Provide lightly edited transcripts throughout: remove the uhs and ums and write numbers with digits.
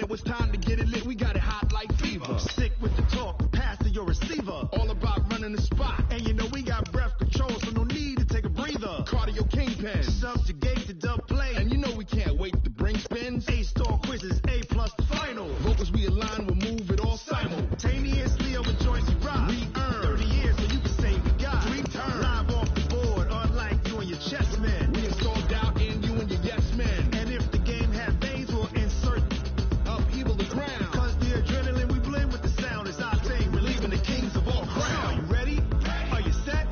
Now it's time to get it lit. We got it hot like fever. Sick with the talk, pass to your receiver. All about running the spot. And you know we got breath control, so no need to take a breather. Cardio kingpin, subjugate the dub play. And you know we can't wait to bring spins. A-star quizzes, A+ the final. Vocals we align, we'll move it all simultaneously over joints you rock. We earn 30 years, so you can say we got 3 turns. Live off the board, unlike you and your chess men. We install doubt in you and your yes men. And if the game has veins, we'll insert upheaval the ground. Cause the adrenaline we blend with the sound is our thing, relieving the kings of all crowns. Are you ready? Are you set?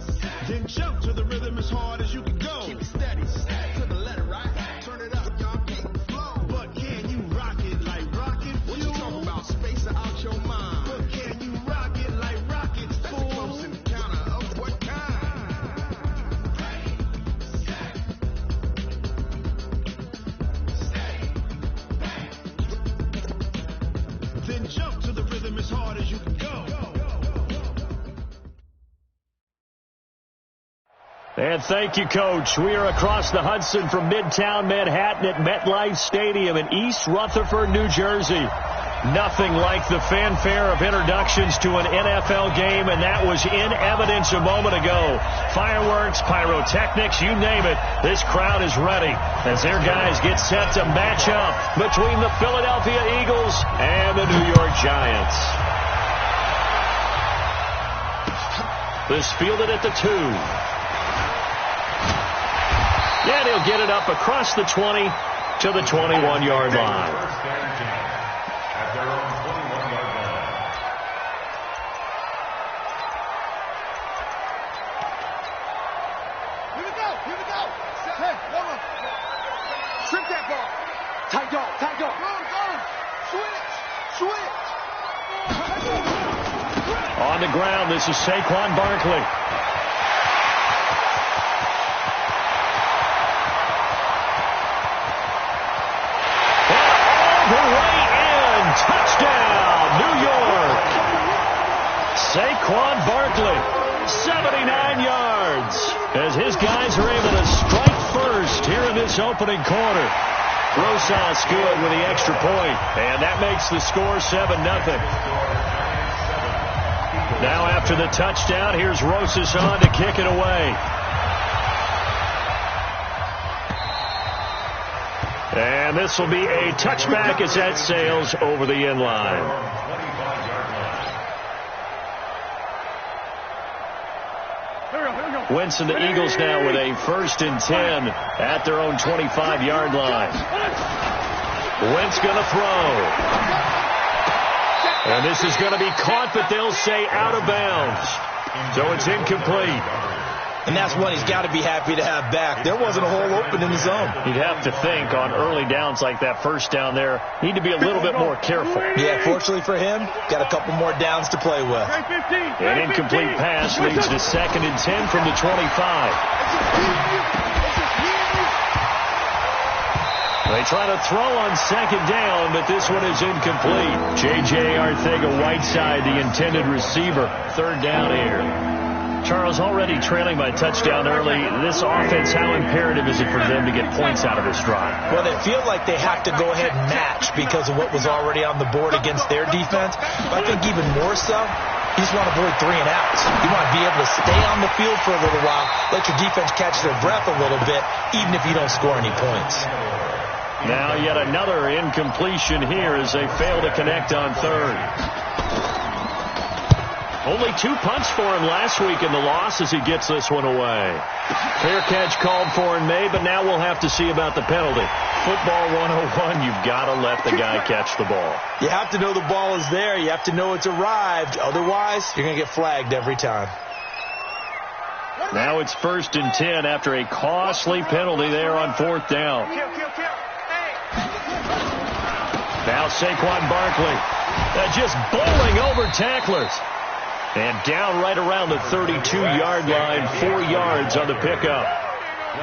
Then jump to the rhythm as hard as you can go. Keep it steady, to the letter, right? Turn it up, y'all keep the flow. But can you rock it like rocket fuel? What you talking about? Space out your mind. But can you rock it like rockets, fool? That's a close encounter of what kind? Then jump to the rhythm as hard as you can go. And thank you, Coach. We are across the Hudson from Midtown Manhattan at MetLife Stadium in East Rutherford, New Jersey. Nothing like the fanfare of introductions to an NFL game, and that was in evidence a moment ago. Fireworks, pyrotechnics, you name it. This crowd is ready as their guys get set to match up between the Philadelphia Eagles and the New York Giants. This fielded at the 2. And he'll get it up across the 20 to the 21-yard line. Here we go. Hey, one. Strip that ball. Tight dog. Go. Switch. On the ground, this is Saquon Barkley. Touchdown, New York. Saquon Barkley, 79 yards, as his guys are able to strike first here in this opening quarter. Rosas good with the extra point, and that makes the score 7-0. Now after the touchdown, here's Rosas on to kick it away. And this will be a touchback as that sails over the end line. Wentz and the Eagles now with a 1st and 10 at their own 25-yard line. Wentz going to throw. And this is going to be caught, but they'll say out of bounds. So it's incomplete. And that's one he's got to be happy to have back. There wasn't a hole open in the zone. You'd have to think on early downs like that first down there, need to be a little bit more careful. Yeah, fortunately for him, got a couple more downs to play with. An incomplete pass leads to 2nd and 10 from the 25. They try to throw on 2nd down, but this one is incomplete. J.J. Arcega-Whiteside, the intended receiver. 3rd down here. Charles, already trailing by touchdown early. This offense, how imperative is it for them to get points out of this drive? Well, they feel like they have to go ahead and match because of what was already on the board against their defense. But I think even more so, you just want to avoid 3 and outs. You want to be able to stay on the field for a little while, let your defense catch their breath a little bit, even if you don't score any points. Now yet another incompletion here as they fail to connect on 3rd. Only 2 punts for him last week in the loss as he gets this one away. Fair catch called for and made, but now we'll have to see about the penalty. Football 101, you've got to let the guy catch the ball. You have to know the ball is there. You have to know it's arrived. Otherwise, you're going to get flagged every time. Now it's 1st and 10 after a costly penalty there on 4th down. Now Saquon Barkley just bowling over tacklers. And down right around the 32-yard line, 4 yards on the pickup.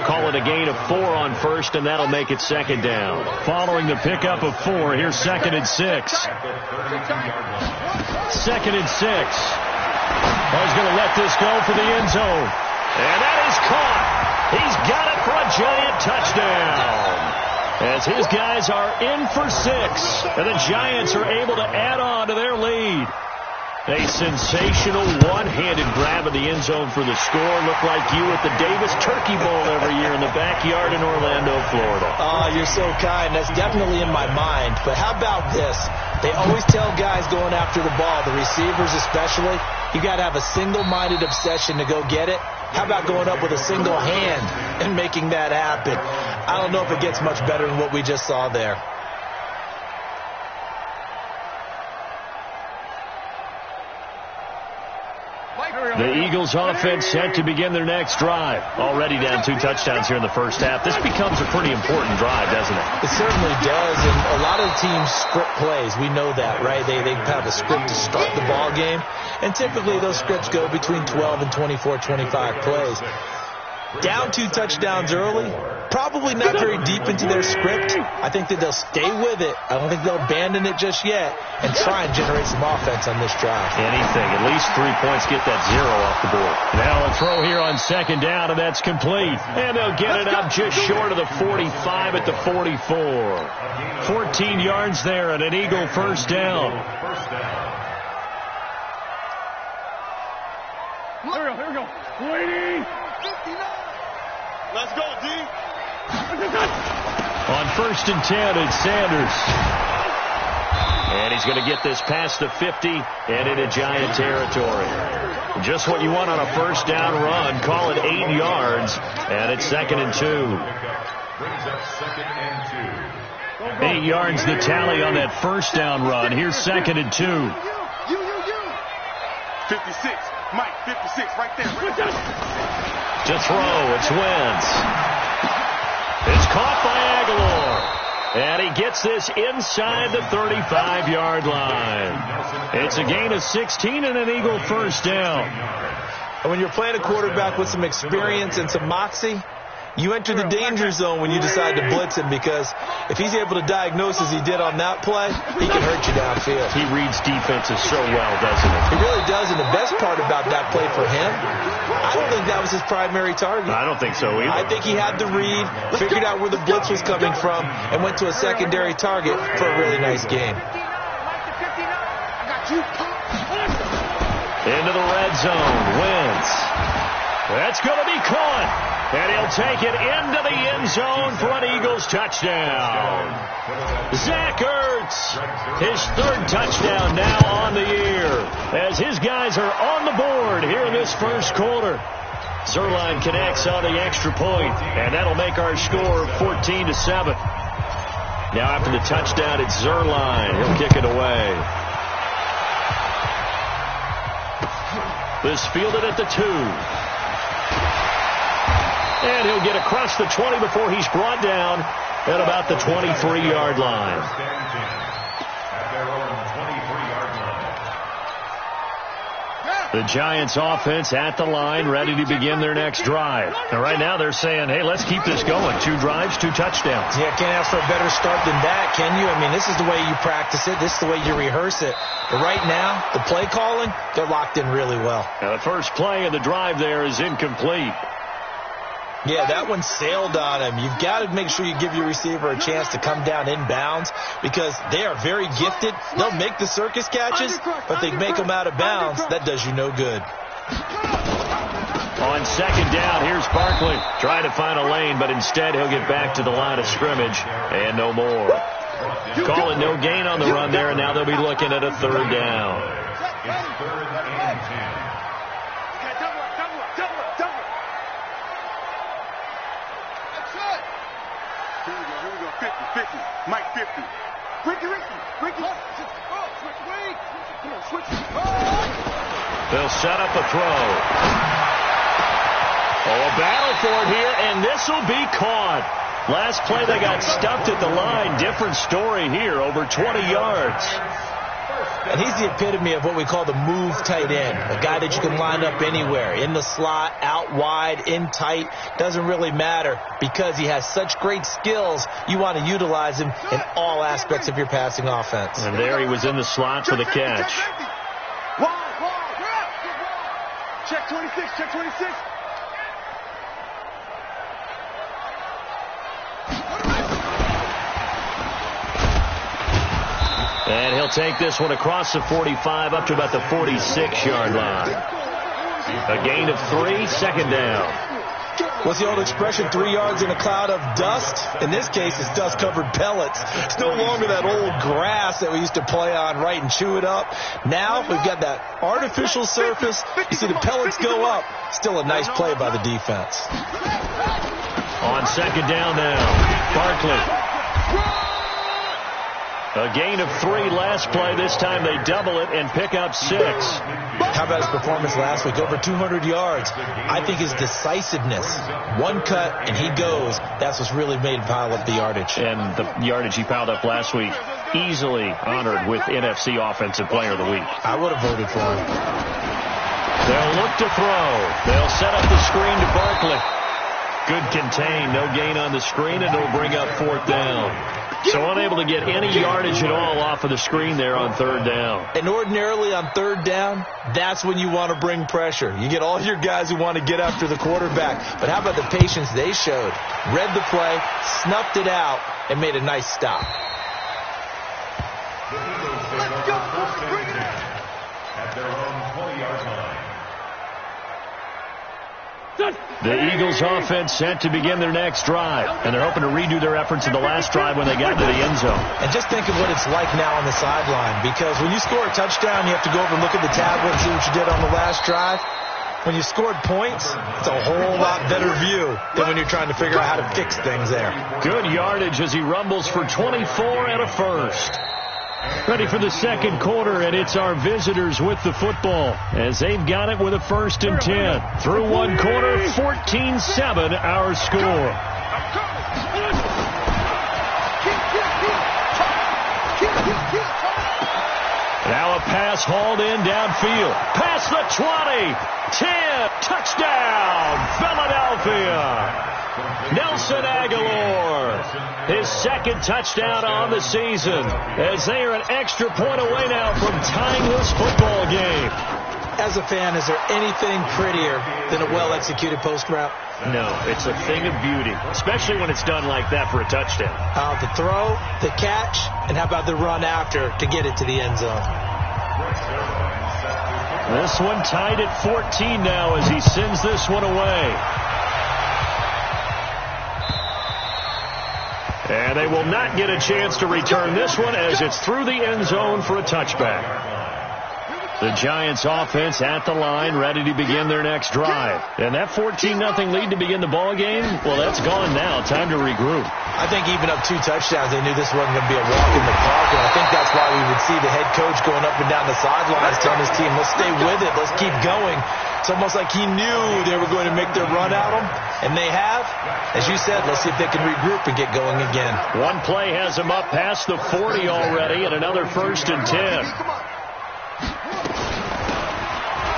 Call it a gain of 4 on 1st, and that'll make it 2nd down. Following the pickup of 4, here's 2nd and 6. 2nd and 6. He's going to let this go for the end zone. And that is caught. He's got it for a giant touchdown. as his guys are in for 6, and the Giants are able to add on to their lead. A sensational one-handed grab in the end zone for the score. Looked like you at the Davis Turkey Bowl every year in the backyard in Orlando, Florida. Oh, you're so kind. That's definitely in my mind. But how about this? They always tell guys going after the ball, the receivers especially, you got to have a single-minded obsession to go get it. How about going up with a single hand and making that happen? I don't know if it gets much better than what we just saw there. The Eagles offense set to begin their next drive. Already down 2 touchdowns here in the first half. This becomes a pretty important drive, doesn't it? It certainly does, and a lot of teams script plays. We know that, right? They have a script to start the ball game, and typically those scripts go between 12 and 24, 25 plays. Down 2 touchdowns early, probably not very deep into their script. I think that they'll stay with it. I don't think they'll abandon it just yet and try and generate some offense on this drive. Anything. At least 3 points, get that 0 off the board. Now a throw here on second down, and that's complete. And they'll get it up just short of the 45 at the 44. 14 yards there and an Eagle first down. Here we go. 20. 59. Let's go, D. On first and 10, it's Sanders. And he's going to get this past the 50 and into Giant territory. Just what you want on a first down run. Call it 8 yards, and it's 2nd and 2. 8 yards the tally on that first down run. Here's 2nd and 2. 56. Mike, 56, right there. To throw, it's Wentz. It's caught by Aguilar. And he gets this inside the 35-yard line. It's a gain of 16 and an Eagle first down. And when you're playing a quarterback with some experience and some moxie, you enter the danger zone when you decide to blitz him, because if he's able to diagnose as he did on that play, he can hurt you downfield. He reads defenses so well, doesn't he? He really does, and the best part about that play for him, I don't think that was his primary target. I don't think so either. I think he had the read, figured out where the blitz was coming from, and went to a secondary target for a really nice game. Into the red zone, Wentz. That's going to be caught. And he'll take it into the end zone for an Eagles touchdown. Zach Ertz, his 3rd touchdown now on the year, as his guys are on the board here in this first quarter. Zuerlein connects on the extra point, and that'll make our score 14-7. Now after the touchdown, it's Zuerlein. He'll kick it away. This fielded at the 2. And he'll get across the 20 before he's brought down at about the 23-yard line. The Giants offense at the line, ready to begin their next drive. And right now they're saying, hey, let's keep this going. 2 drives, 2 touchdowns. Yeah, can't ask for a better start than that, can you? I mean, this is the way you practice it. This is the way you rehearse it. But right now, the play calling, they're locked in really well. Now the first play of the drive there is incomplete. Yeah, that one sailed on him. You've got to make sure you give your receiver a chance to come down inbounds, because they are very gifted. They'll make the circus catches, but they make them out of bounds. That does you no good. On second down, here's Barkley trying to find a lane, but instead he'll get back to the line of scrimmage, and no more. Calling no gain on the run there, and now they'll be looking at a 3rd down. Mike 50. Ricky. Switch. They'll set up a throw. Oh, a battle for it here, and this will be caught. Last play they got stuffed at the line. Different story here, over 20 yards. And he's the epitome of what we call the move tight end, a guy that you can line up anywhere, in the slot, out wide, in tight. Doesn't really matter, because he has such great skills. You want to utilize him in all aspects of your passing offense. And there he was in the slot for the catch. Check 26. take this one across the 45 up to about the 46-yard line. A gain of 3, second down. What's the old expression, 3 yards in a cloud of dust? In this case, it's dust-covered pellets. It's no longer that old grass that we used to play on, right, and chew it up. Now we've got that artificial surface. You see the pellets go up. Still a nice play by the defense. On second down now, Barkley. A gain of 3 last play. This time they double it and pick up 6. How about his performance last week? Over 200 yards. I think his decisiveness. One cut and he goes. That's what's really made him pile up the yardage. And the yardage he piled up last week, easily honored with NFC Offensive Player of the Week. I would have voted for him. They'll look to throw. They'll set up the screen to Barkley. Good contain. No gain on the screen, and it'll bring up 4th down. So unable to get any yardage at all off of the screen there on 3rd down. And ordinarily on 3rd down, that's when you want to bring pressure. You get all your guys who want to get after the quarterback. But how about the patience they showed? Read the play, snuffed it out, and made a nice stop. Let's go, boys, bring it in. At their own 20-yard line. The Eagles offense set to begin their next drive, and they're hoping to redo their efforts in the last drive when they got to the end zone. And just think of what it's like now on the sideline, because when you score a touchdown, you have to go over and look at the tablet and see what you did on the last drive. When you scored points, it's a whole lot better view than when you're trying to figure out how to fix things there. Good yardage as he rumbles for 24 and a first. Ready for the second quarter, and it's our visitors with the football as they've got it with a 1st and 10. Through one quarter, 14-7 our score. Now a pass hauled in downfield. Past the 20. 10. Touchdown, Philadelphia. Nelson Aguilar, his 2nd touchdown on the season, as they are an extra point away now from tying this football game. As a fan, is there anything prettier than a well-executed post route? No, it's a thing of beauty, especially when it's done like that for a touchdown. The throw, the catch, and how about the run after to get it to the end zone? This one tied at 14 now as he sends this one away. And they will not get a chance to return this one as it's through the end zone for a touchback. The Giants offense at the line, ready to begin their next drive. And that 14-0 lead to begin the ball game, well, that's gone now. Time to regroup. I think even up 2 touchdowns, they knew this wasn't going to be a walk in the park. And I think that's why we would see the head coach going up and down the sidelines telling his team, let's stay with it, let's keep going. It's almost like he knew they were going to make their run at him. And they have. As you said, let's see if they can regroup and get going again. One play has them up past the 40 already, and another 1st and 10.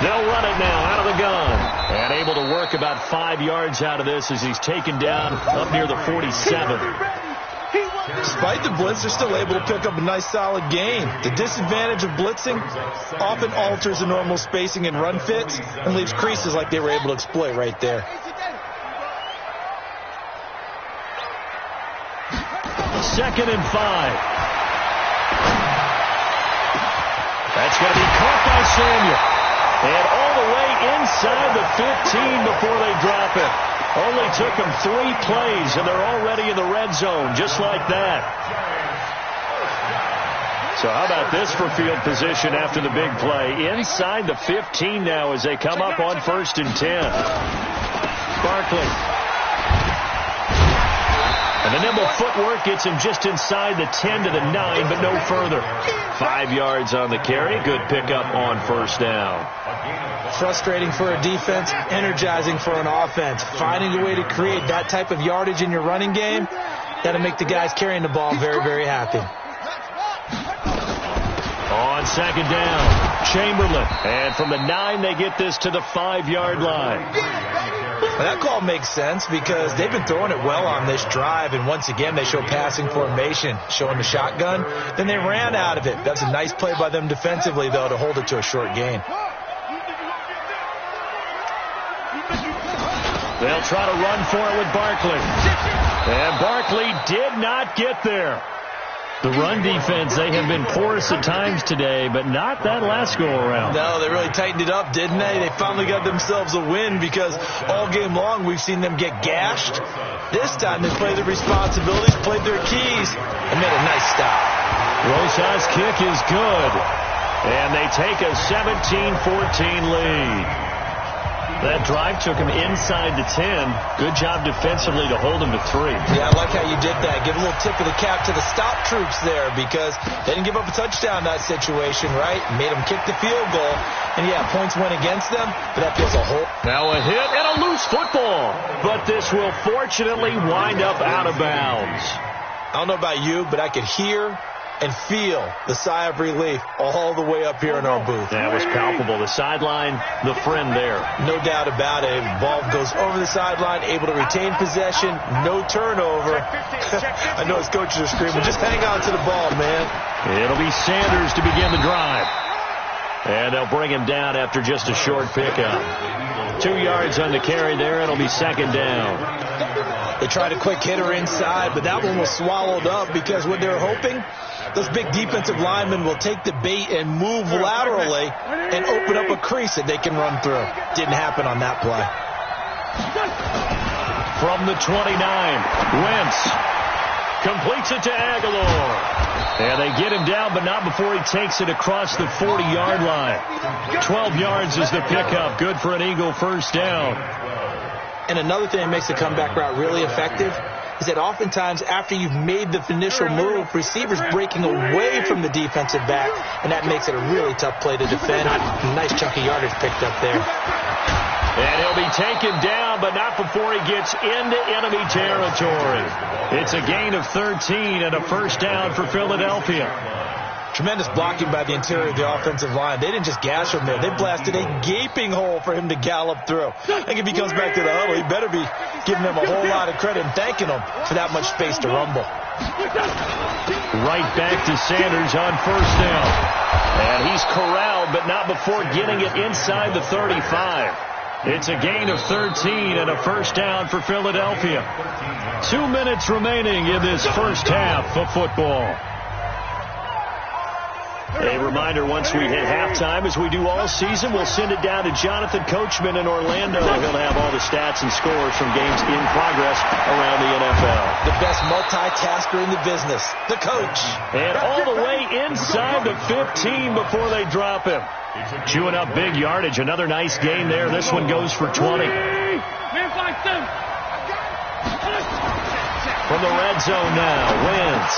They'll run it now out of the gun. And able to work about 5 yards out of this as he's taken down up near the 47. Despite the blitz, they're still able to pick up a nice solid gain. The disadvantage of blitzing often alters the normal spacing and run fits and leaves creases like they were able to exploit right there. 2nd and 5. That's going to be caught by Samuel. And all the way inside the 15 before they drop it. Only took them 3 plays, and they're already in the red zone, just like that. So how about this for field position after the big play? Inside the 15 now as they come up on 1st and 10. Barkley. And the nimble footwork gets him just inside the 10 to the 9, but no further. 5 yards on the carry. Good pickup on 1st down. Frustrating for a defense, energizing for an offense. Finding a way to create that type of yardage in your running game, that'll make the guys carrying the ball very, very happy. On 2nd down, Chamberlain. And from the 9, they get this to the 5-yard line. Well, that call makes sense because they've been throwing it well on this drive, and once again they show passing formation, showing the shotgun. Then they ran out of it. That's a nice play by them defensively, though, to hold it to a short gain. They'll try to run for it with Barkley. And Barkley did not get there. The run defense, they have been porous at times today, but not that last go-around. No, they really tightened it up, didn't they? They finally got themselves a win because all game long we've seen them get gashed. This time they played their responsibilities, played their keys, and made a nice stop. Rosa's kick is good, and they take a 17-14 lead. That drive took him inside the 10. Good job defensively to hold him to 3. Yeah, I like how you did that. Give a little tip of the cap to the stop troops there because they didn't give up a touchdown in that situation, right? Made them kick the field goal. And, yeah, points went against them, but that feels a whole... Now a hit and a loose football. But this will fortunately wind up out of bounds. I don't know about you, but I could hear and feel the sigh of relief all the way up here in our booth. That was palpable. The sideline, the friend there. No doubt about it. Ball goes over the sideline, able to retain possession, no turnover. I know his coaches are screaming, just hang on to the ball, man. It'll be Sanders to begin the drive. And they'll bring him down after just a short pickup. 2 yards on the carry there. It'll be second down. They tried a quick hitter inside, but that one was swallowed up because what they were hoping, those big defensive linemen will take the bait and move laterally and open up a crease that they can run through. Didn't happen on that play. From the 29, Wentz completes it to Aguilar. And they get him down, but not before he takes it across the 40-yard line. 12 yards is the pickup. Good for an Eagle first down. And another thing that makes the comeback route really effective is that oftentimes after you've made the initial move, receivers breaking away from the defensive back, and that makes it a really tough play to defend. Nice chunk of yardage picked up there. And he'll be taken down, but not before he gets into enemy territory. It's a gain of 13 and a first down for Philadelphia. Tremendous blocking by the interior of the offensive line. They didn't just gash him there. They blasted a gaping hole for him to gallop through. I think if he comes back to the huddle, he better be giving them a whole lot of credit and thanking them for that much space to rumble. Right back to Sanders on first down. And he's corralled, but not before getting it inside the 35. It's a gain of 13 and a first down for Philadelphia. 2 minutes remaining in this first half of football. A reminder, once we hit halftime, as we do all season, we'll send it down to Jonathan Coachman in Orlando. He'll have all the stats and scores from games in progress around the NFL. The best multitasker in the business, the coach. And all the way inside the 15 before they drop him. Chewing up big yardage. Another nice gain there. This one goes for 20. From the red zone now, Wentz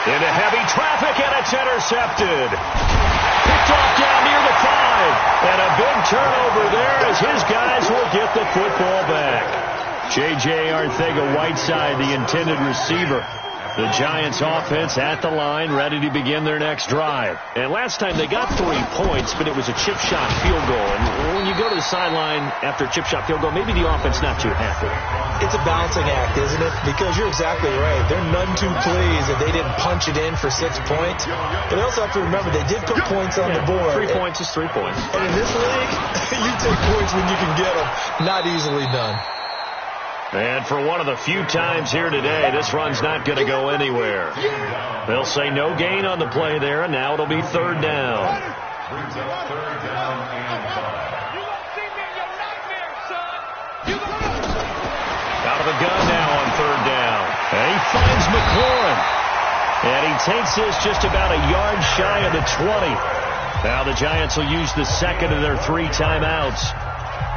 into heavy traffic, and it's intercepted. Picked off down near the 5. And a big turnover there as his guys will get the football back. J.J. Arcega-Whiteside, the intended receiver. The Giants offense at the line, ready to begin their next drive. And last time they got 3 points, but it was a chip shot field goal. And when you go to the sideline after a chip shot field goal, maybe the offense not too happy. It's a balancing act, isn't it? Because you're exactly right. They're none too pleased that they didn't punch it in for 6 points. But they also have to remember they did put points on the board. 3 points is 3 points. And in this league, you take points when you can get them. Not easily done. And for one of the few times here today, this run's not going to go anywhere. They'll say no gain on the play there, and now it'll be third down. Out of the gun now on third down. And he finds McLaurin. And he takes this just about a yard shy of the 20. Now the Giants will use the second of their 3 timeouts,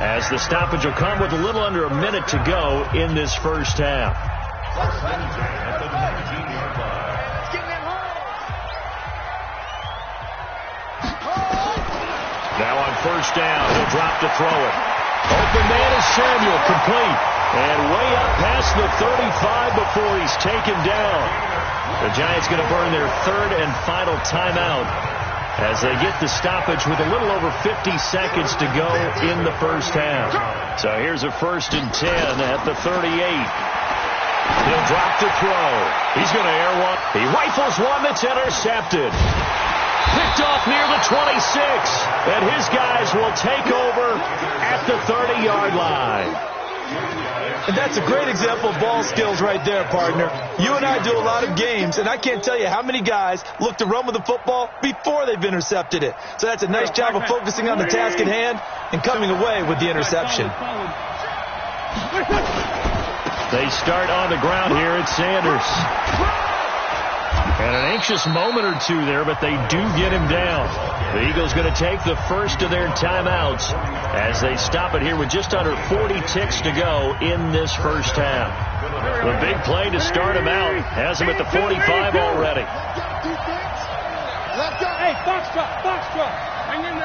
as the stoppage will come with a little under a minute to go in this first half. Now on first down, he'll drop to throw it. Open man is Samuel, complete. And way up past the 35 before he's taken down. The Giants going to burn their third and final timeout as they get the stoppage with a little over 50 seconds to go in the first half. So here's a 1st and 10 at the 38. He'll drop to throw. He's going to air one. He rifles one that's intercepted. Picked off near the 26. And his guys will take over at the 30-yard line. And that's a great example of ball skills right there, partner. You and I do a lot of games, and I can't tell you how many guys look to run with the football before they've intercepted it. So that's a nice job of focusing on the task at hand and coming away with the interception. They start on the ground here at Sanders. And an anxious moment or two there, but they do get him down. The Eagles going to take the first of their timeouts as they stop it here with just under 40 ticks to go in this first half. The big play to start him out has him at the 45 already. Let's go. Hey, Foxtrot. Hang in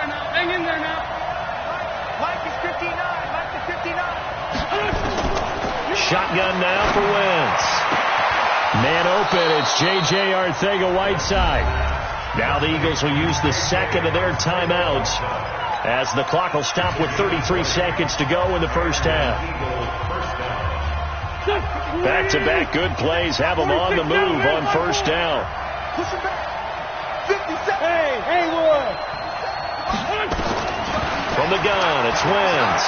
there now. Mike is 59. Shotgun now for Wentz. Man open, it's J.J. Arcega-Whiteside. Now the Eagles will use the second of their timeouts as the clock will stop with 33 seconds to go in the first half. Back-to-back good plays have them on the move on first down. Push him back. 57. Hey, Haywood. From the gun, it's Wentz.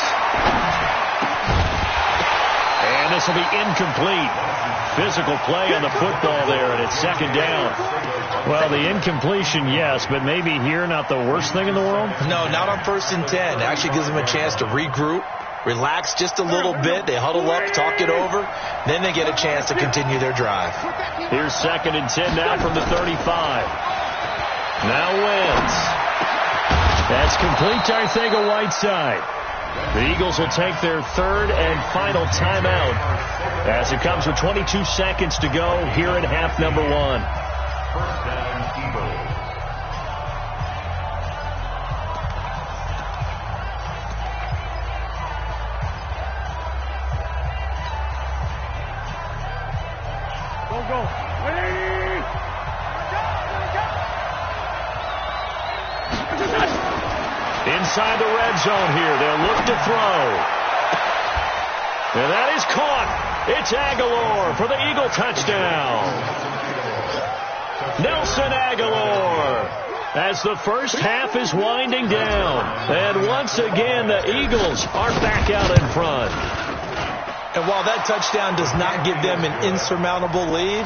And this will be incomplete. Physical play on the football there, and it's second down. Well, the incompletion, yes, but maybe here not the worst thing in the world? No, not on 1st and 10. It actually gives them a chance to regroup, relax just a little bit. They huddle up, talk it over. Then they get a chance to continue their drive. Here's 2nd and 10 now from the 35. Now Wentz. That's complete to Arcega-Whiteside. The Eagles will take their third and final timeout as it comes with 22 seconds to go here in half number 1. First down, Eagles. Go. Inside the red zone here. They'll look to throw. And that is caught. It's Aguilar for the Eagle touchdown. Nelson Aguilar as the first half is winding down. And once again, the Eagles are back out in front. And while that touchdown does not give them an insurmountable lead,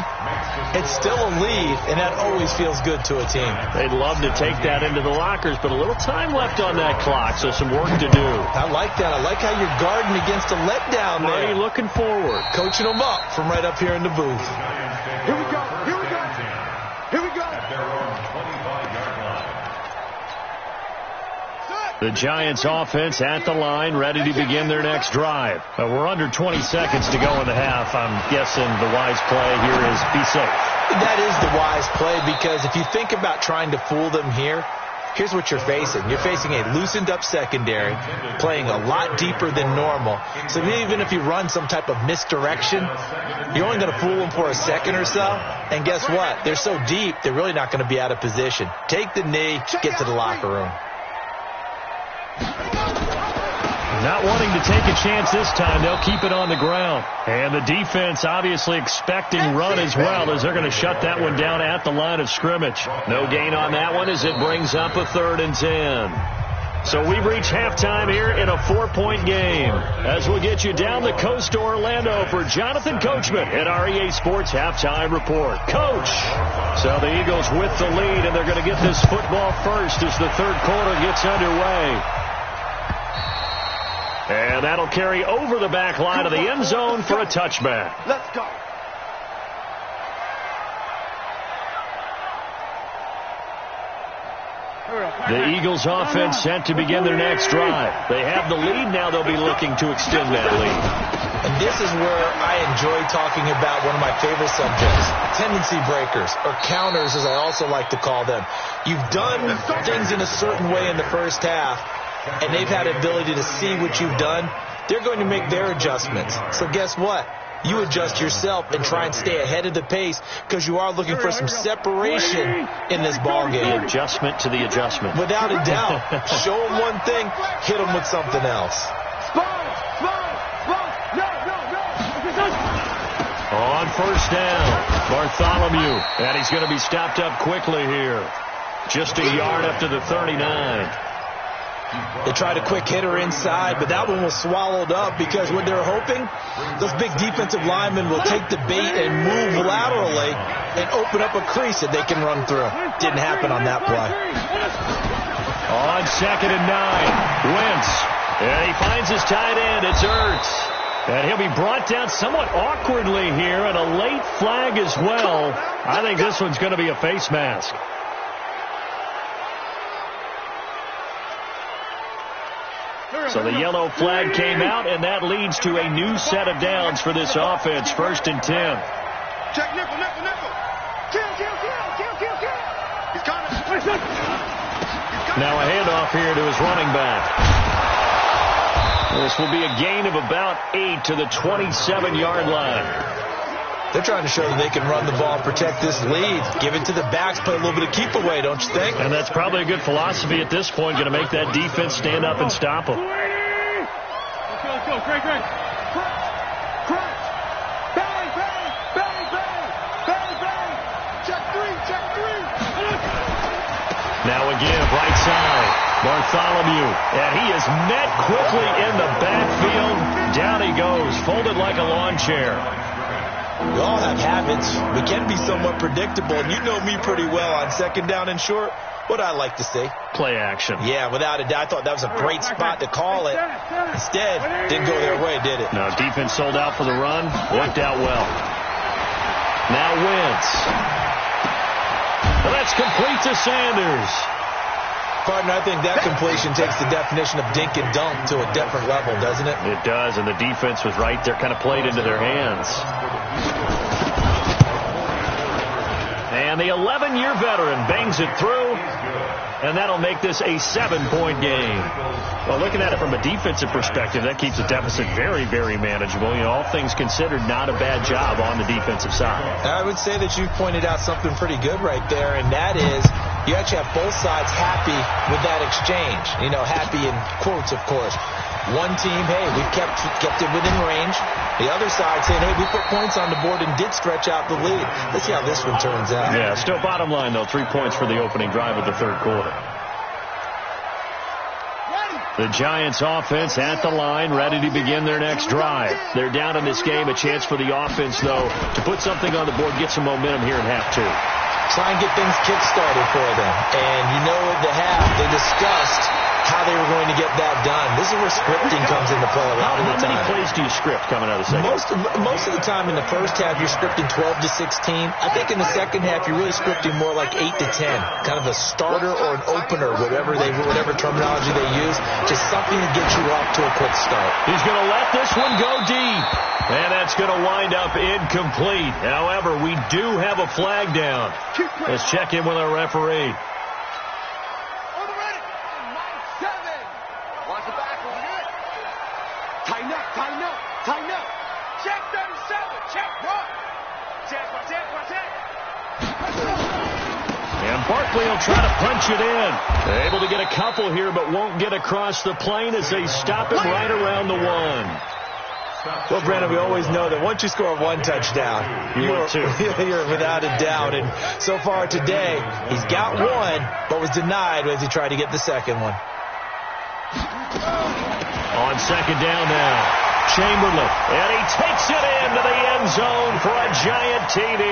it's still a lead, and that always feels good to a team. They'd love to take that into the lockers, but a little time left on that clock, so some work to do. I like that. I like how you're guarding against a letdown there. Marty looking forward. Coaching them up from right up here in the booth. Here we go. The Giants offense at the line, ready to begin their next drive. We're under 20 seconds to go in the half. I'm guessing the wise play here is be safe. That is the wise play, because if you think about trying to fool them here, here's what you're facing. You're facing a loosened up secondary, playing a lot deeper than normal. So even if you run some type of misdirection, you're only going to fool them for a second or so. And guess what? They're so deep, they're really not going to be out of position. Take the knee, get to the locker room. Not wanting to take a chance this time, they'll keep it on the ground. And the defense obviously expecting run as well, as they're going to shut that one down at the line of scrimmage. No gain on that one as it brings up a 3rd and 10. So we've reached halftime here in a 4-point game, as we'll get you down the coast to Orlando for Jonathan Coachman at our EA Sports Halftime Report. Coach! So the Eagles with the lead, and they're going to get this football first as the third quarter gets underway. And that'll carry over the back line of the end zone for a touchback. Let's go. The Eagles offense set to begin their next drive. They have the lead now. They'll be looking to extend that lead. And this is where I enjoy talking about one of my favorite subjects, tendency breakers, or counters as I also like to call them. You've done things in a certain way in the first half, and they've had the ability to see what you've done. They're going to make their adjustments. So guess what? You adjust yourself and try and stay ahead of the pace, because you are looking for some separation in this ball game. The adjustment to the adjustment. Without a doubt. Show them one thing, hit them with something else. On first down, Bartholomew. And he's going to be stopped up quickly here. Just a yard up to the 39. They tried a quick hitter inside, but that one was swallowed up because what they were hoping, those big defensive linemen will take the bait and move laterally and open up a crease that they can run through. Didn't happen on that play. On 2nd and 9, Wentz. And he finds his tight end. It's Ertz. And he'll be brought down somewhat awkwardly here, and a late flag as well. I think this one's going to be a face mask. So the yellow flag came out, and that leads to a new set of downs for this offense. 1st and 10. Check nickel. Kill. He's coming. Now a handoff here to his running back. This will be a gain of about 8 to the 27-yard line. They're trying to show that they can run the ball, protect this lead, give it to the backs, play a little bit of keep away, don't you think? And that's probably a good philosophy at this point, going to make that defense stand up and stop them. Let's go. Great. Crunch. Bang. Check three. Now again, right side, Bartholomew. And he is met quickly in the backfield. Down he goes, folded like a lawn chair. We all have habits. We can be somewhat predictable, and you know me pretty well on 2nd down and short. What I like to see? Play action. Yeah, without a doubt. I thought that was a great spot to call it. Instead, didn't go their way, did it? No, defense sold out for the run. Worked out well. Now Wentz. Well, that's complete to Sanders. Partner, I think that completion takes the definition of dink and dunk to a different level, doesn't it? It does, and the defense was right there, kind of played into their hands. And the 11-year veteran bangs it through, and that'll make this a 7-point game. Well, looking at it from a defensive perspective, that keeps the deficit very, very manageable. You know, all things considered, not a bad job on the defensive side. I would say that you've pointed out something pretty good right there, and that is you actually have both sides happy with that exchange. You know, happy in quotes, of course. One team, hey, we've kept it within range. The other side saying, hey, we put points on the board and did stretch out the lead. Let's see how this one turns out. Yeah, still bottom line, though, 3 points for the opening drive of the 3rd quarter. The Giants offense at the line, ready to begin their next drive. They're down in this game. A chance for the offense, though, to put something on the board, get some momentum here in half 2. Try and get things kick-started for them. And you know at the half, they discussed how they were going to get that done. This is where scripting comes into play a lot of the time. How many plays do you script coming out of the second? Most of the time in the first half, you're scripting 12 to 16. I think in the second half, you're really scripting more like 8 to 10. Kind of a starter or an opener, whatever terminology they use. Just something to get you off to a quick start. He's going to let this one go deep. And that's going to wind up incomplete. However, we do have a flag down. Let's check in with our referee. Tighten up. Check 37. Check one. Check. And Barkley will try to punch it in. They're able to get a couple here, but won't get across the plane as they stop him right around the 1. Well, Brandon, we always know that once you score 1 touchdown, you're without a doubt. And so far today, he's got 1, but was denied as he tried to get the second one. On 2nd down now. Chamberlain, and he takes it into the end zone for a giant TD.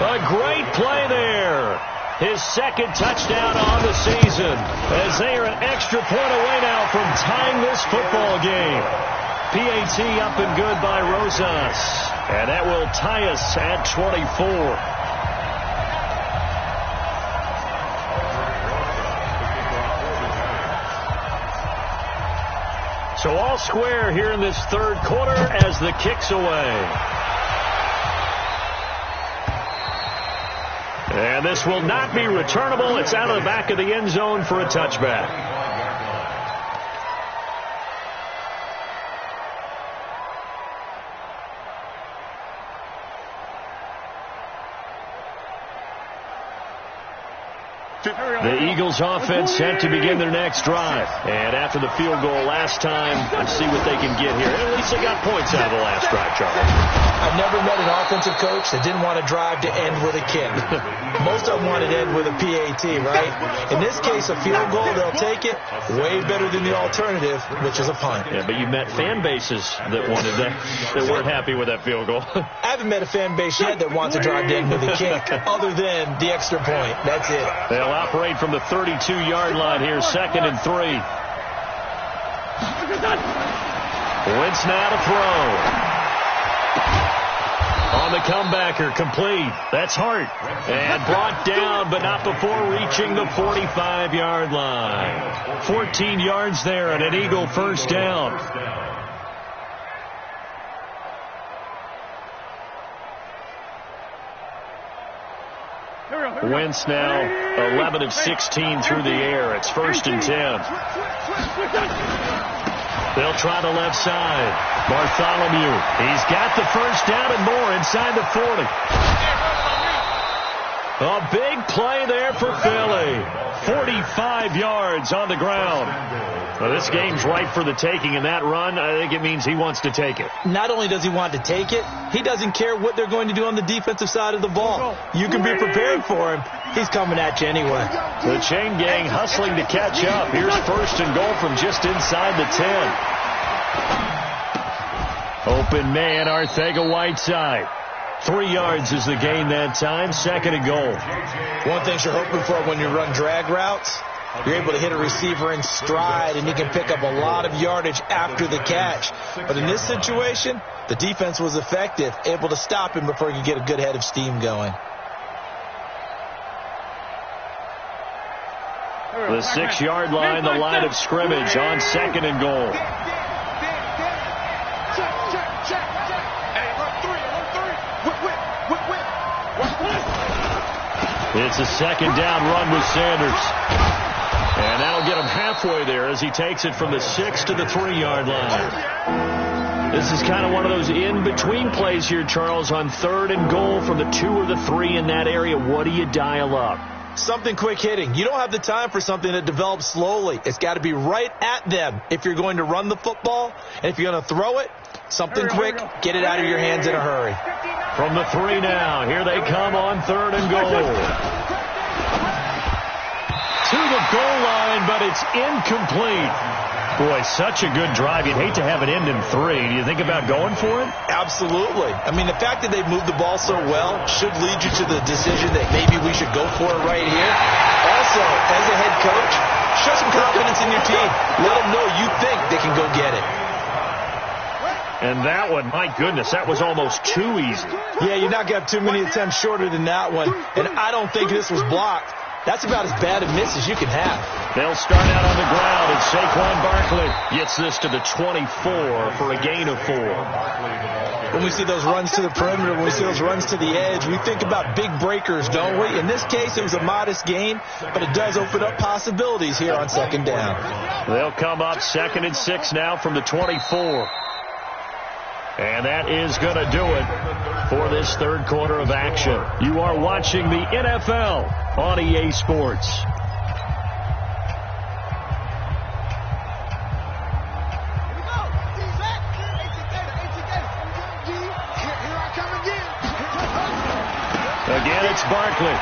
A great play there. His 2nd touchdown on the season, as they are an extra point away now from tying this football game. PAT up and good by Rosas, and that will tie us at 24. So all square here in this 3rd quarter as the kick's away. And this will not be returnable. It's out of the back of the end zone for a touchback. The Eagles offense set to begin their next drive. And after the field goal last time, let's see what they can get here. At least they got points out of the last drive, Charles. I've never met an offensive coach that didn't want to drive to end with a kick. Most of them wanted to end with a PAT, right? In this case, a field goal, they'll take it. Way better than the alternative, which is a punt. Yeah, but you met fan bases that wanted that, that weren't happy with that field goal. I haven't met a fan base yet that wants to drive to end with a kick other than the extra point. That's it. They'll operate from the 32-yard line here, 2nd and 3. Wentz now to throw. On the comebacker, complete. That's Hart. And brought down, but not before reaching the 45-yard line. 14 yards there and an Eagle first down. Wentz now 11 of 16 through the air. It's 1st and 10. They'll try the left side. Bartholomew. He's got the first down and more inside the 40. A big play there for Philly. 45 yards on the ground. Well, this game's ripe for the taking, and that run, I think it means he wants to take it. Not only does he want to take it, he doesn't care what they're going to do on the defensive side of the ball. You can be prepared for him. He's coming at you anyway. The chain gang hustling to catch up. Here's 1st and goal from just inside the 10. Open man, Arcega-Whiteside. 3 yards is the gain that time. 2nd and goal. One thing you're hoping for when you run drag routes, you're able to hit a receiver in stride, and he can pick up a lot of yardage after the catch. But in this situation, the defense was effective, able to stop him before he could get a good head of steam going. The 6-yard line, the line of scrimmage on 2nd and goal. It's a 2nd down run with Sanders. And that'll get him halfway there as he takes it from the 6 to the 3-yard line. This is kind of one of those in-between plays here, Charles, on 3rd and goal from the 2 or the 3 in that area. What do you dial up? Something quick hitting. You don't have the time for something that develops slowly. It's got to be right at them if you're going to run the football. And if you're going to throw it, something quick, get it out of your hands in a hurry. From the 3 now, here they come on 3rd and goal. To the goal line, but it's incomplete. Boy, such a good drive. You'd hate to have it end in 3. Do you think about going for it? Absolutely. I mean, the fact that they've moved the ball so well should lead you to the decision that maybe we should go for it right here. Also, as a head coach, show some confidence in your team. Let them know you think they can go get it. And that one, my goodness, that was almost too easy. Yeah, you're not going to have too many attempts shorter than that one. And I don't think this was blocked. That's about as bad a miss as you can have. They'll start out on the ground, and Saquon Barkley gets this to the 24 for a gain of 4. When we see those runs to the perimeter, when we see those runs to the edge, we think about big breakers, don't we? In this case, it was a modest gain, but it does open up possibilities here on 2nd down. They'll come up 2nd and 6 now from the 24. And that is going to do it for this 3rd quarter of action. You are watching the NFL on EA Sports. Again, it's Barkley.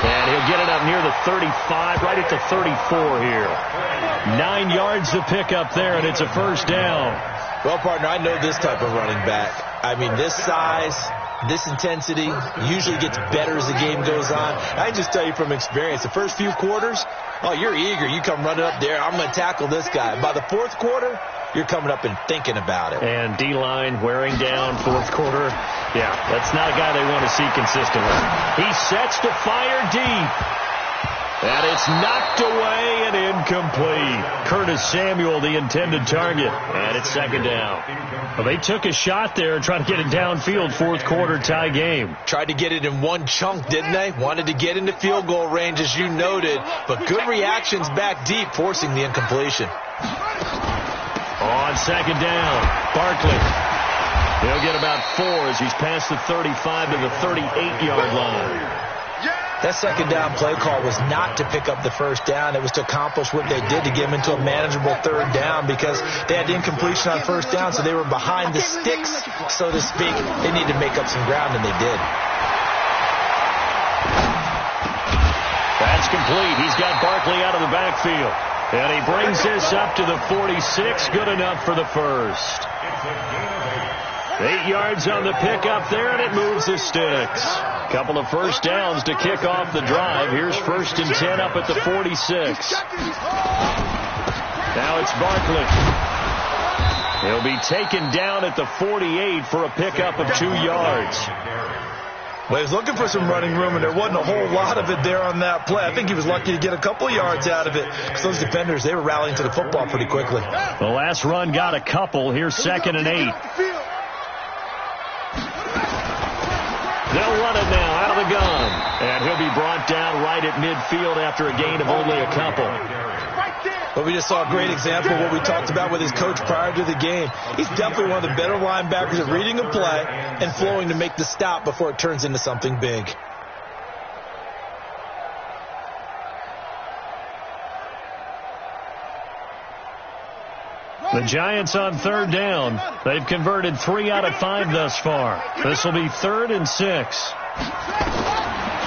And he'll get it up near the 35, right at the 34 here. 9 yards to pick up there, and it's a 1st down. Well, partner, I know this type of running back. I mean, this size, this intensity usually gets better as the game goes on. I can just tell you from experience, the first few quarters, oh, you're eager. You come running up there, I'm going to tackle this guy. By the 4th quarter, you're coming up and thinking about it. And D-line wearing down 4th quarter. Yeah, that's not a guy they want to see consistently. He sets to fire deep. And it's knocked away and incomplete. Curtis Samuel, the intended target. And it's 2nd down. Well, they took a shot there and tried to get it downfield. 4th quarter tie game. Tried to get it in one chunk, didn't they? Wanted to get into field goal range, as you noted. But good reactions back deep, forcing the incompletion. On 2nd down, Barkley. He'll get about 4 as he's past the 35 to the 38-yard line. That second down play call was not to pick up the first down. It was to accomplish what they did to get them into a manageable third down because they had incompletion on first down, so they were behind the sticks, so to speak. They needed to make up some ground, and they did. That's complete. He's got Barkley out of the backfield. And he brings this up to the 46. Good enough for the first. 8 yards on the pickup there, and it moves the sticks. Couple of first downs to kick off the drive. Here's 1st and 10 up at the 46. Now it's Barkley. He'll be taken down at the 48 for a pickup of 2 yards. Well, he was looking for some running room, and there wasn't a whole lot of it there on that play. I think he was lucky to get a couple yards out of it because those defenders, they were rallying to the football pretty quickly. The last run got a couple. Here's 2nd and 8. They'll run it now out of the gun. And he'll be brought down right at midfield after a gain of only a couple. But we just saw a great example of what we talked about with his coach prior to the game. He's definitely one of the better linebackers at reading a play and flowing to make the stop before it turns into something big. The Giants on 3rd down. They've converted 3 out of 5 thus far. This will be 3rd and 6.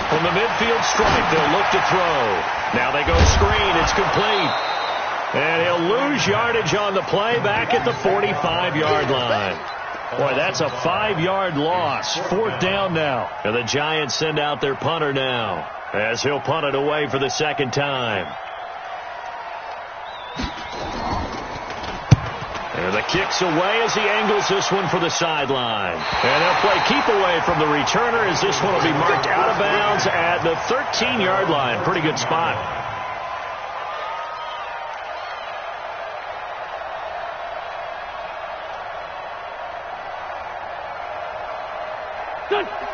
From the midfield stripe, they'll look to throw. Now they go screen. It's complete. And he'll lose yardage on the play back at the 45-yard line. Boy, that's a 5-yard loss. 4th down now. And the Giants send out their punter now as he'll punt it away for the 2nd time. And the kick's away as he angles this one for the sideline. And they'll play keep away from the returner as this one will be marked out of bounds at the 13-yard line. Pretty good spot.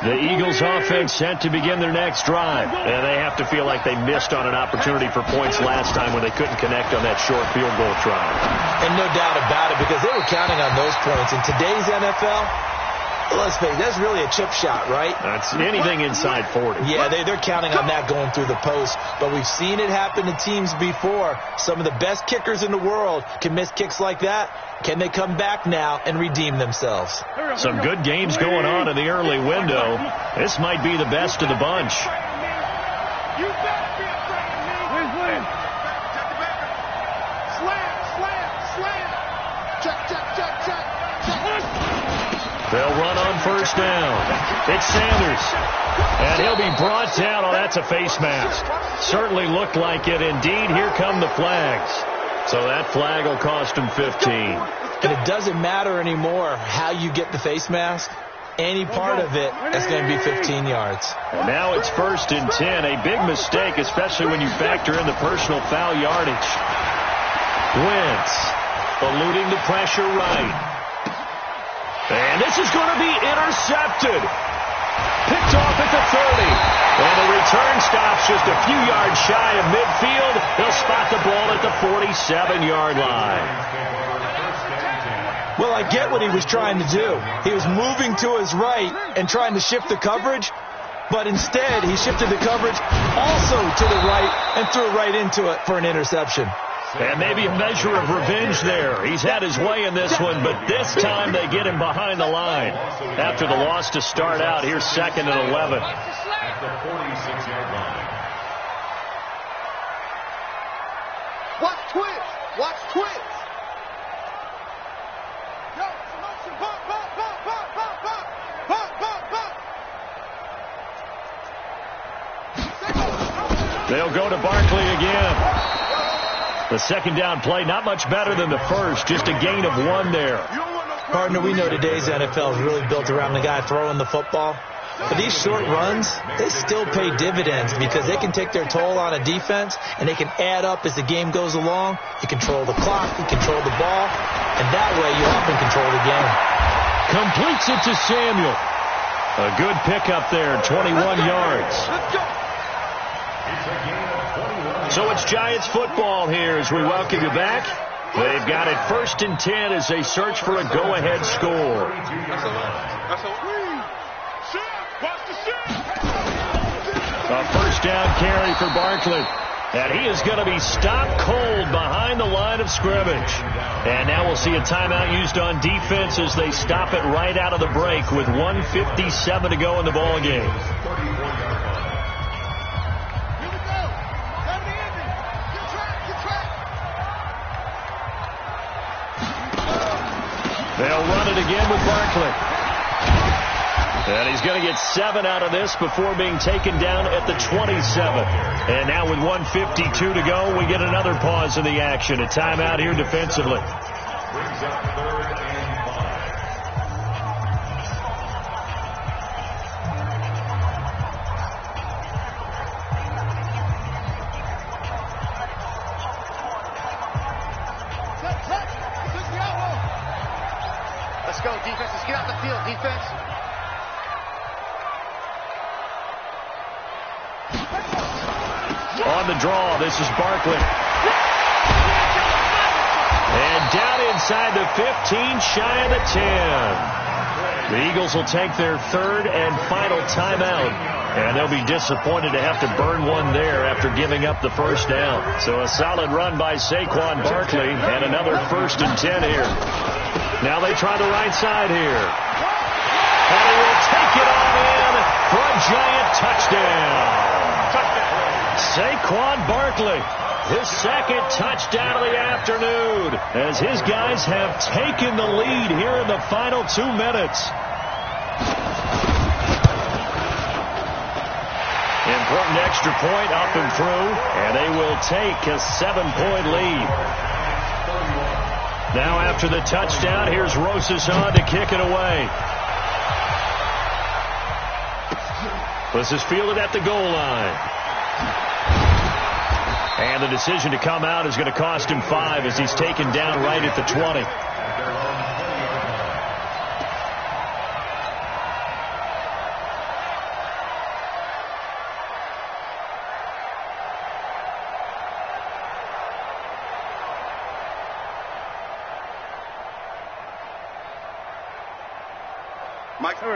The Eagles offense set to begin their next drive. And they have to feel like they missed on an opportunity for points last time when they couldn't connect on that short field goal try. And no doubt about it, because they were counting on those points. In today's NFL, let's face it, that's really a chip shot, right? That's anything inside 40. Yeah, they're counting on that going through the post. But we've seen it happen to teams before. Some of the best kickers in the world can miss kicks like that. Can they come back now and redeem themselves? Some good games going on in the early window. This might be the best of the bunch. You better be afraid of me. Slam. Check. They'll run on 1st down. It's Sanders. And he'll be brought down. Oh, that's a face mask. Certainly looked like it. Indeed, here come the flags. So that flag will cost him 15. And it doesn't matter anymore how you get the face mask. Any part of it is going to be 15 yards. And now it's 1st and 10. A big mistake, especially when you factor in the personal foul yardage. Wentz eluding the pressure right. And this is going to be intercepted. Picked off at the 30. And the return stops just a few yards shy of midfield. They'll spot the ball at the 47-yard line. Well, I get what he was trying to do. He was moving to his right and trying to shift the coverage. But instead, he shifted the coverage also to the right and threw right into it for an interception. And maybe a measure of revenge there. He's had his way in this one, but this time they get him behind the line. After the loss to start out, here's 2nd and 11. At the 46-yard line. Watch twitch. Yo, motion, pop. They'll go to Barkley again. The 2nd down play, not much better than the first, just a gain of 1 there. Partner, we know today's NFL is really built around the guy throwing the football. But these short runs, they still pay dividends because they can take their toll on a defense and they can add up as the game goes along. You control the clock, you control the ball, and that way you often control the game. Completes it to Samuel. A good pickup there, 21 yards. Let's go. So it's Giants football here as we welcome you back. They've got it 1st and 10 as they search for a go-ahead score. A 1st down carry for Barkley. And he is going to be stopped cold behind the line of scrimmage. And now we'll see a timeout used on defense as they stop it right out of the break with 1:57 to go in the ball game. They'll run it again with Barkley. And he's going to get 7 out of this before being taken down at the 27. And now with 1:52 to go, we get another pause in the action. A timeout here defensively. Let's go, defense. Let's get out the field, defense. On the draw, this is Barkley. And down inside the 15, shy of the 10. The Eagles will take their third and final timeout. And they'll be disappointed to have to burn one there after giving up the first down. So a solid run by Saquon Barkley and another 1st and 10 here. Now they try the right side here. And he will take it on in for a giant touchdown. Saquon Barkley, his second touchdown of the afternoon, as his guys have taken the lead here in the final 2 minutes. Important extra point up and through, and they will take a 7-point lead. Now after the touchdown, here's Rosas on to kick it away. This is fielded at the goal line. And the decision to come out is going to cost him 5 as he's taken down right at the 20.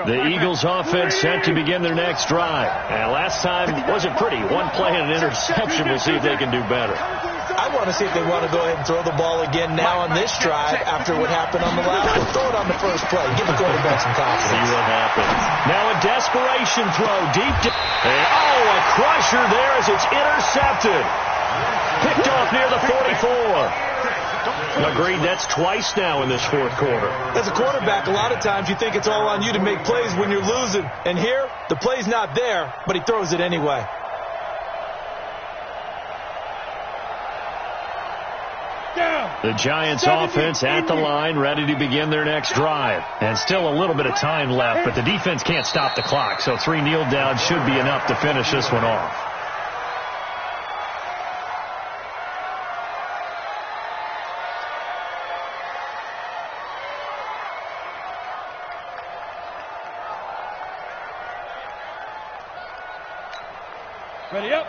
The Eagles offense set to begin their next drive. And last time wasn't pretty. One play and an interception. We'll see if they can do better. I want to see if they want to go ahead and throw the ball again now on this drive after what happened on the last one. Throw it on the first play. Give the quarterback some confidence. See what happens. Now a desperation throw deep. A crusher there as it's intercepted. Picked off near the 44. Agreed, that's twice now in this fourth quarter. As a quarterback, a lot of times you think it's all on you to make plays when you're losing. And here, the play's not there, but he throws it anyway. The Giants offense at the line, ready to begin their next drive. And still a little bit of time left, but the defense can't stop the clock, so 3 kneel downs should be enough to finish this one off. Ready up.